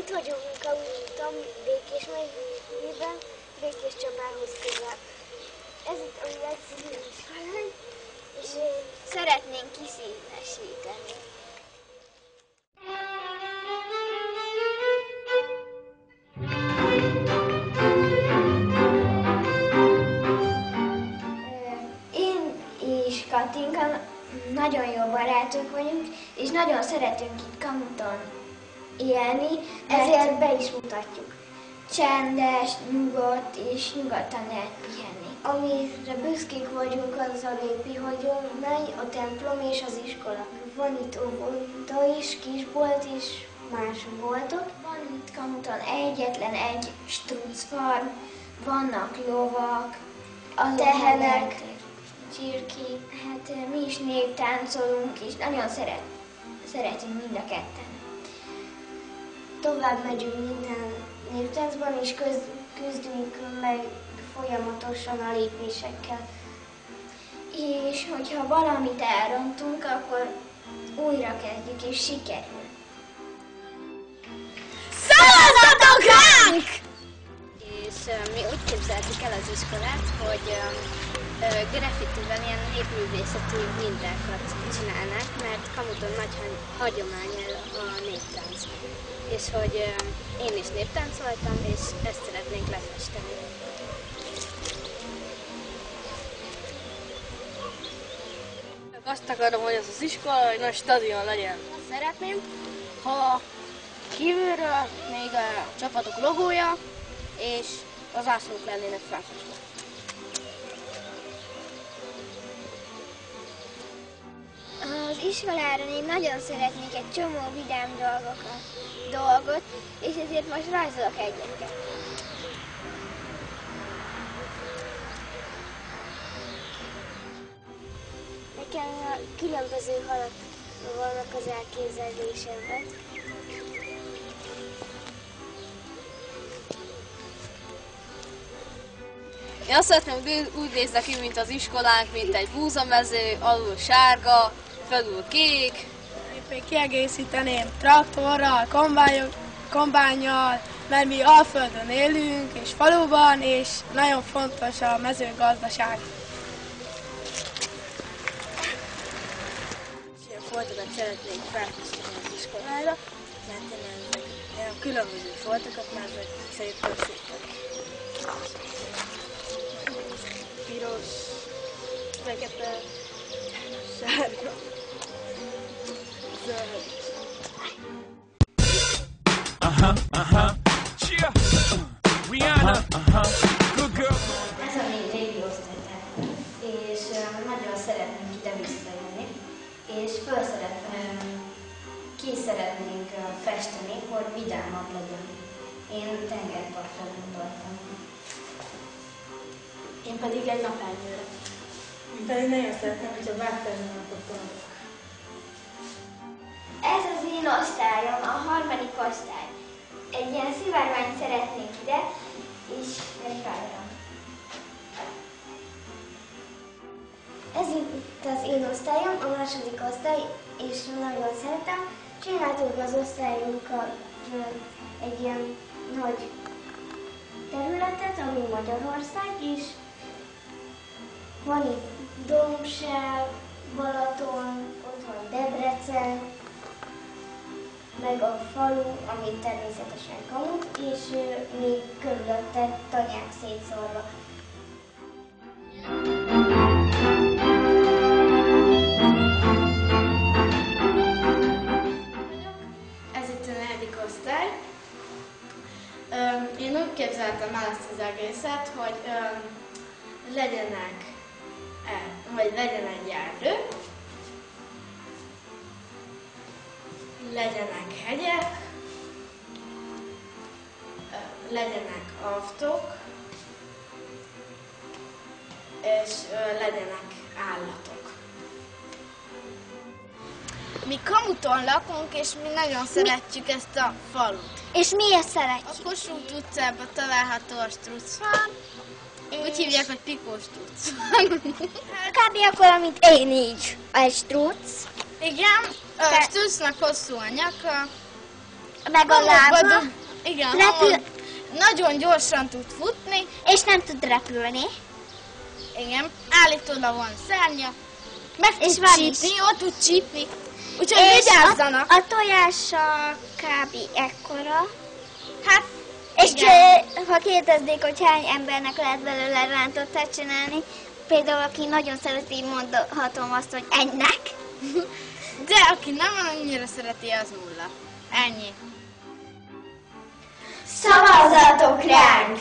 Itt vagyunk a úton, Békés megyében, Békés Csabához közel. Ez itt a legszínű iskolánk, és szeretnénk kiszínesíteni. Én és Katinka nagyon jó barátok vagyunk, és nagyon szeretünk itt Kamuton élni, ezért be is mutatjuk. Csendes, nyugodt és nyugodtan lehet pihenni. Amire büszkék vagyunk, az a népi hagyomány, a templom és az iskola. Van itt óvoda is, kisbolt is, más boltok. Van itt Kamuton egyetlen egy strucfarm, vannak lovak, a tehenek, csirkék. Hát mi is néptáncolunk, és nagyon szeretünk mind a ketten. Tovább megyünk minden néptáncban, és küzdünk meg folyamatosan a lépésekkel. És hogyha valamit elrontunk, akkor újra kezdjük, és sikerül. Szavazzatok ránk! És mi úgy képzeltük el az iskolát, hogy graffitivel ilyen népművészeti mintákat csinálnak, mert Kamuton nagy hagyomány a néptánc. És hogy én is néptáncoltam, és ezt szeretnénk lefesteni. Azt akarom, hogy ez az iskola egy nagy stadion legyen. Azt szeretném, Ha kívülről még a csapatok logója és az zászlók lennének felfestve. Az iskolára én nagyon szeretnék egy csomó vidám dolgot, és ezért most rajzolok egyet. Nekem különböző halak vannak az elképzelésemben. Én azt szeretném, hogy úgy néznek ki, mint az iskolánk, mint egy búzamező, alul sárga, felül kék. Én kiegészíteném traktorral, kombánnyal, mert mi Alföldön élünk, és faluban, és nagyon fontos a mezőgazdaság. Ilyen foltokat szeretnék felkészíteni az iskolára, mert én ilyen különböző foltokat, mert ezek szépen szépek. Piros, fekete, sárga, zöld. Cheer. Rihanna. Good girl. Ez a mi régi osztályterv, és nagyon szeretnénk ide visszajönni, és ki szeretnénk festeni, hogy vidámabb legyen. Én tengerpartra gondoltam. Én pedig egy napernyőre. Én pedig nagyon szeretném, hogyha vágtáznának a pontok. Ez az én osztályom, a harmadik osztály. Egy ilyen szivárványt szeretnék ide, és egy rajra. Ez itt az én osztályom, a második osztály, és nagyon szeretem. Csináltuk az osztályunkkal egy ilyen nagy területet, ami Magyarország, és van itt Dombsel, Balaton, ott van Debrecen, meg a falu, ami természetesen Kamut, és még körülötte tanyák szétszórva. Ez itt a negyedik osztály. Én úgy képzeltem el ezt az egészet, hogy legyen egy erdő, legyenek hegyek, legyenek autók, és legyenek állatok. Mi Kamuton lakunk, és mi nagyon szeretjük ezt a falut. És miért szeretjük? A Kossuth utcában található a Struccfarm. Úgy hívják, hogy Pikós Struccfarm. Kb. akkor, mint én így. Egy struc. Igen, a Struccnak hosszú a nyaka. Meg a lába. Igen, Repül... nagyon gyorsan tud futni. És nem tud repülni. Igen, állítólag van szárnya. Meg És tud van csípni, is. jó tud csípni. Úgyhogy És vigyázzanak. a tojása kb. Ekkora. Hát, És igen. ha kérdeznék, hogy hány embernek lehet belőle rántottát csinálni, például aki nagyon szereti, mondhatom azt, hogy egynek. De aki nem annyira szereti, az 0. Ennyi. Szavazzatok ránk!